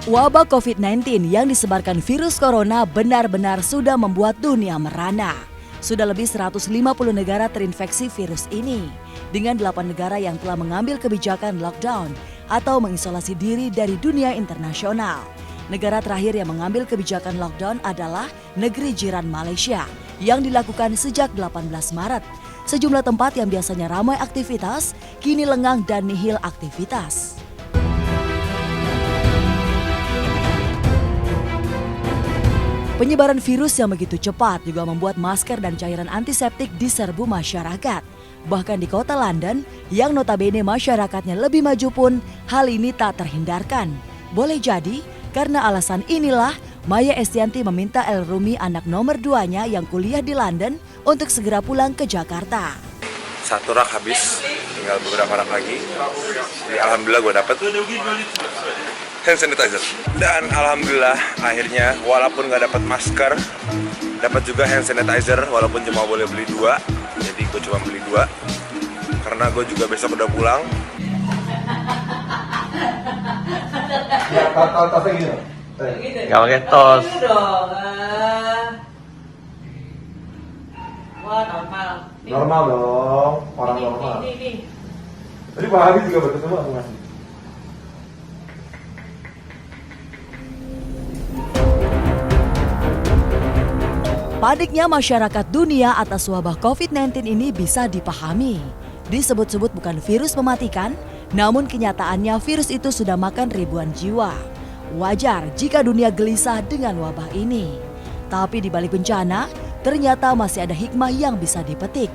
Wabah COVID-19 yang disebarkan virus corona benar-benar sudah membuat dunia merana. Sudah lebih 150 negara terinfeksi virus ini, dengan 8 negara yang telah mengambil kebijakan lockdown atau mengisolasi diri dari dunia internasional. Negara terakhir yang mengambil kebijakan lockdown adalah negeri jiran Malaysia, yang dilakukan sejak 18 Maret. Sejumlah tempat yang biasanya ramai aktivitas, kini lengang dan nihil aktivitas. Penyebaran virus yang begitu cepat juga membuat masker dan cairan antiseptik diserbu masyarakat. Bahkan di kota London, yang notabene masyarakatnya lebih maju pun, hal ini tak terhindarkan. Boleh jadi, karena alasan inilah, Maya Estianti meminta El Rumi, anak nomor 2-nya yang kuliah di London, untuk segera pulang ke Jakarta. Satu rak habis, tinggal beberapa rak lagi. Jadi alhamdulillah gue dapet hand sanitizer. Dan alhamdulillah akhirnya walaupun nggak dapat masker, dapat juga hand sanitizer walaupun cuma boleh beli 2. Jadi gue cuma beli 2 karena gue juga besok udah pulang. Ya, tasnya gini loh. Gak pakai tos. Wah, normal. Normal dong, orang normal. Ini. Tadi Pak Habib juga bertemu aku ngasih. Paniknya masyarakat dunia atas wabah COVID-19 ini bisa dipahami. Disebut-sebut bukan virus mematikan, namun kenyataannya virus itu sudah makan ribuan jiwa. Wajar jika dunia gelisah dengan wabah ini. Tapi di balik bencana, ternyata masih ada hikmah yang bisa dipetik.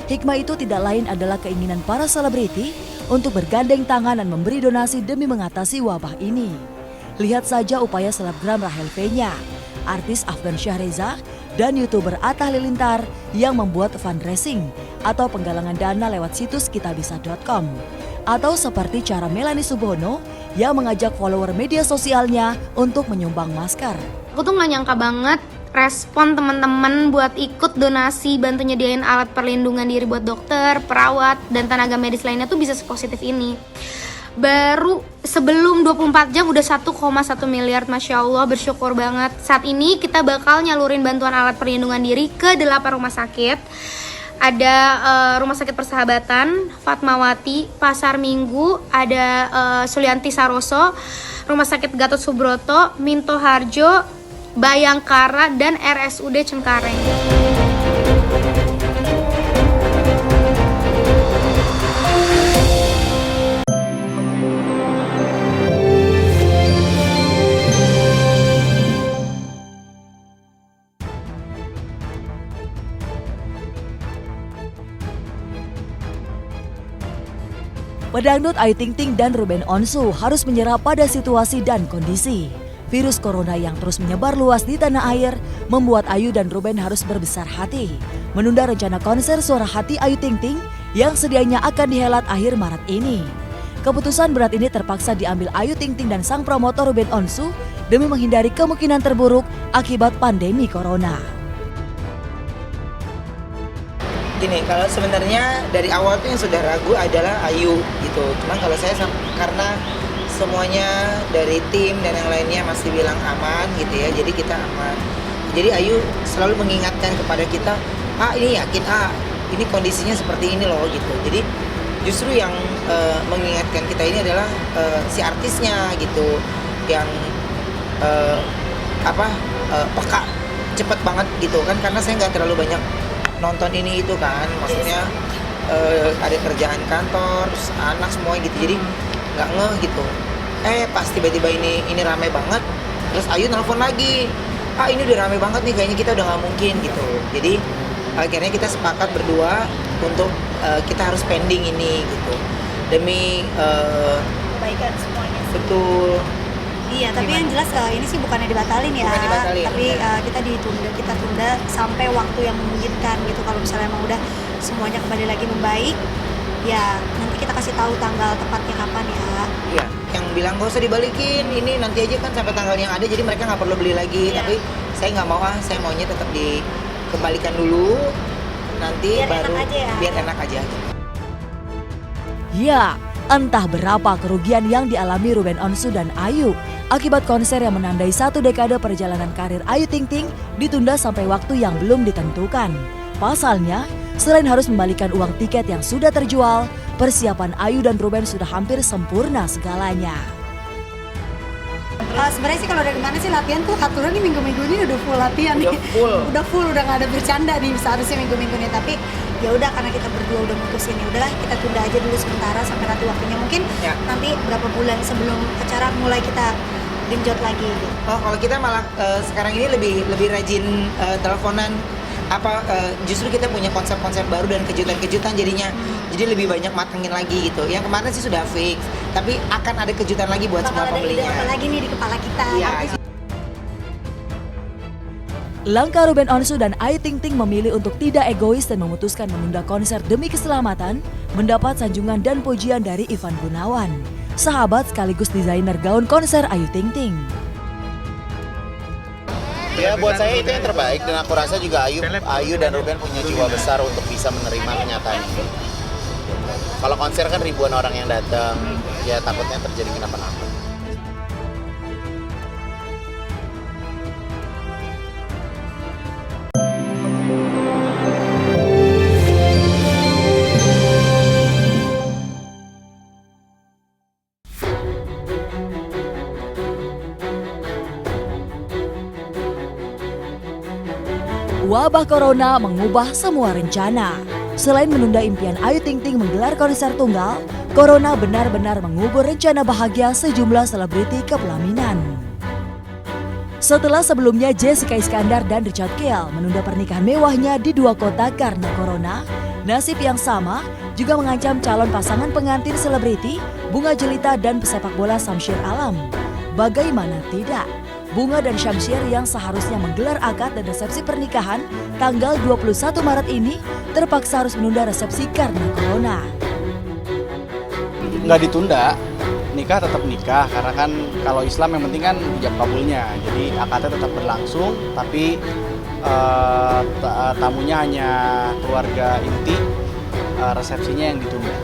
Hikmah itu tidak lain adalah keinginan para selebriti untuk bergandeng tangan dan memberi donasi demi mengatasi wabah ini. Lihat saja upaya selebgram Rahel V-nya, artis Afgan Syahreza, dan YouTuber Atta Halilintar yang membuat fundraising atau penggalangan dana lewat situs kitabisa.com. Atau seperti cara Melanie Subono yang mengajak follower media sosialnya untuk menyumbang masker. Aku tuh gak nyangka banget respon teman-teman buat ikut donasi bantu nyediain alat perlindungan diri buat dokter, perawat, dan tenaga medis lainnya tuh bisa sepositif ini. Baru sebelum 24 jam udah 1,1 miliar, Masya Allah, bersyukur banget. Saat ini kita bakal nyalurin bantuan alat perlindungan diri ke 8 rumah sakit. Ada Rumah Sakit Persahabatan, Fatmawati, Pasar Minggu, ada Sulianti Saroso, Rumah Sakit Gatot Subroto, Minto Harjo, Bayangkara, dan RSUD Cengkareng. Pedangdut Ayu Ting Ting dan Ruben Onsu harus menyerah pada situasi dan kondisi. Virus corona yang terus menyebar luas di tanah air membuat Ayu dan Ruben harus berbesar hati, menunda rencana konser Suara Hati Ayu Ting Ting yang sedianya akan dihelat akhir Maret ini. Keputusan berat ini terpaksa diambil Ayu Ting Ting dan sang promotor Ruben Onsu demi menghindari kemungkinan terburuk akibat pandemi corona. Gini, kalau sebenarnya dari awal tuh yang sudah ragu adalah Ayu gitu. Cuman kalau saya karena semuanya dari tim dan yang lainnya masih bilang aman gitu ya, jadi kita aman. Jadi Ayu selalu mengingatkan kepada kita, ini yakin ini kondisinya seperti ini loh gitu. Jadi justru yang mengingatkan kita ini adalah si artisnya gitu, yang peka cepet banget gitu kan, karena saya nggak terlalu banyak nonton ini itu kan, maksudnya ada kerjaan kantor, anak semua gitu, jadi nggak ngeh gitu. Pas tiba-tiba ini rame banget, terus Ayu nelfon lagi, ini udah rame banget nih, kayaknya kita udah nggak mungkin gitu. Jadi akhirnya kita sepakat berdua untuk kita harus pending ini gitu, demi kebaikan semuanya. Betul. Iya, tapi yang jelas ini sih bukannya dibatalin ya, Bukan dibatalin, tapi kita tunda sampai waktu yang memungkinkan gitu. Kalau misalnya emang udah semuanya kembali lagi membaik, ya nanti kita kasih tahu tanggal tepatnya kapan ya. Iya, yang bilang gak usah dibalikin, ini nanti aja kan sampai tanggal yang ada, jadi mereka nggak perlu beli lagi. Iya. Tapi saya nggak mau, saya maunya tetap dikembalikan dulu, nanti Biar baru enak aja ya. biar enak aja. Ya, entah berapa kerugian yang dialami Ruben Onsu dan Ayu akibat konser yang menandai 1 dekade perjalanan karir Ayu Ting Ting ditunda sampai waktu yang belum ditentukan. Pasalnya, selain harus membalikan uang tiket yang sudah terjual, persiapan Ayu dan Ruben sudah hampir sempurna segalanya. Sebenarnya sih kalau dari kemarin sih latihan tuh aturan nih minggu-minggu ini udah full latihan nih. Udah full, udah nggak ada bercanda nih seharusnya minggu-minggu ini. Tapi ya udah karena kita berdua udah mutusin ya udahlah kita tunda aja dulu sementara sampai nanti waktunya mungkin nanti berapa bulan sebelum acara mulai kita genjot lagi gitu. Oh, kalau kita malah sekarang ini lebih rajin teleponan. Justru kita punya konsep-konsep baru dan kejutan-kejutan jadinya. Jadi lebih banyak matengin lagi gitu. Yang kemarin sih sudah fix, tapi akan ada kejutan lagi buat semua pembelinya. Bakal ada ide apa lagi nih di kepala kita. Iya. Langkah Ruben Onsu dan Ayu Ting Ting memilih untuk tidak egois dan memutuskan menunda konser demi keselamatan, mendapat sanjungan dan pujian dari Ivan Gunawan, sahabat sekaligus desainer gaun konser Ayu Ting Ting. Ya buat saya itu yang terbaik dan aku rasa juga Ayu dan Ruben punya jiwa besar untuk bisa menerima kenyataan ini. Kalau konser kan ribuan orang yang datang, ya takutnya terjadi kenapa-napa. Wabah corona mengubah semua rencana. Selain menunda impian Ayu Ting Ting menggelar konser tunggal, corona benar-benar mengubur rencana bahagia sejumlah selebriti ke pelaminan. Setelah sebelumnya Jessica Iskandar dan Richard Kiel menunda pernikahan mewahnya di 2 kota karena corona, nasib yang sama juga mengancam calon pasangan pengantin selebriti Bunga Jelita dan pesepak bola Syamsir Alam. Bagaimana tidak? Bunga dan Syamsir yang seharusnya menggelar akad dan resepsi pernikahan tanggal 21 Maret ini terpaksa harus menunda resepsi karena corona. Nggak ditunda, nikah tetap nikah karena kan kalau Islam yang penting kan ijab kabulnya. Jadi akadnya tetap berlangsung, tapi tamunya hanya keluarga inti, resepsinya yang ditunda.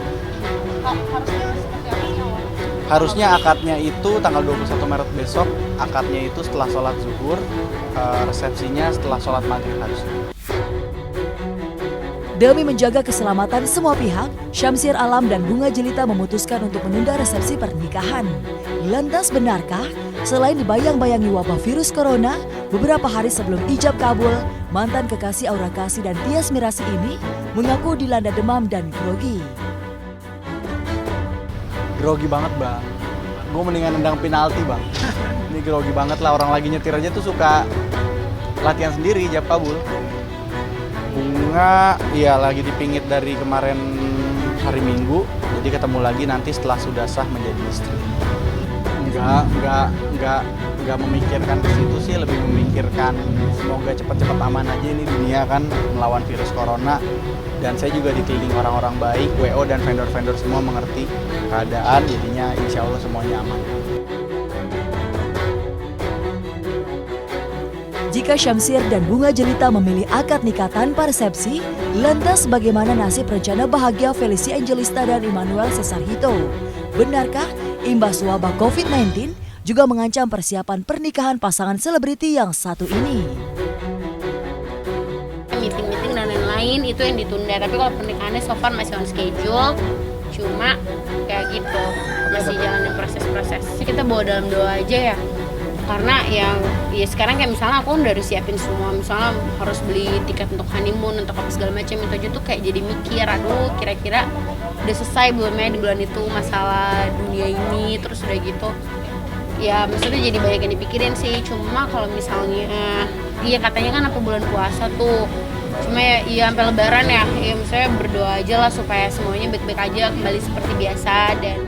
Harusnya akadnya itu tanggal 21 Maret besok, akadnya itu setelah sholat zuhur, resepsinya setelah sholat maghrib harusnya. Demi menjaga keselamatan semua pihak, Syamsir Alam dan Bunga Jelita memutuskan untuk menunda resepsi pernikahan. Lantas benarkah, selain dibayang-bayangi wabah virus corona, beberapa hari sebelum ijab kabul, mantan kekasih Aura Kasih dan Tias Mirasih ini mengaku dilanda demam dan grogi. Grogi banget bang, gue mendingan nendang penalti bang. Ini grogi banget lah, orang lagi nyetir aja tuh suka latihan sendiri ijab kabul. Bunga ya lagi dipingit dari kemarin hari Minggu, jadi ketemu lagi nanti setelah sudah sah menjadi istri. Enggak memikirkan ke situ sih, lebih memikirkan semoga cepat-cepat aman aja ini dunia kan melawan virus corona. Dan saya juga dikelilingi orang-orang baik, WO dan vendor-vendor semua mengerti keadaan, jadinya insya Allah semuanya aman. Jika Syamsir dan Bunga Jelita memilih akad nikah tanpa resepsi, lantas bagaimana nasib rencana bahagia Felicia Angelista dan Emmanuel Cesarito? Benarkah imbas wabah COVID-19 juga mengancam persiapan pernikahan pasangan selebriti yang satu ini? Meeting-meeting dan lain-lain itu yang ditunda, tapi kalau pernikahannya so far masih on schedule, cuma kayak gitu masih jalanin proses-proses. Kita bawa dalam doa aja ya, karena ya sekarang kayak misalnya aku udah siapin semua, misalnya harus beli tiket untuk honeymoon untuk apa segala macam, itu aja tuh kayak jadi mikir, aduh kira-kira udah selesai belum ya di bulan itu masalah dunia ini, terus udah gitu ya maksudnya jadi banyak yang dipikirin sih. Cuma kalau misalnya iya katanya kan apa bulan puasa tuh, cuma ya sampai lebaran ya maksudnya berdoa aja lah supaya semuanya baik-baik aja, kembali seperti biasa dan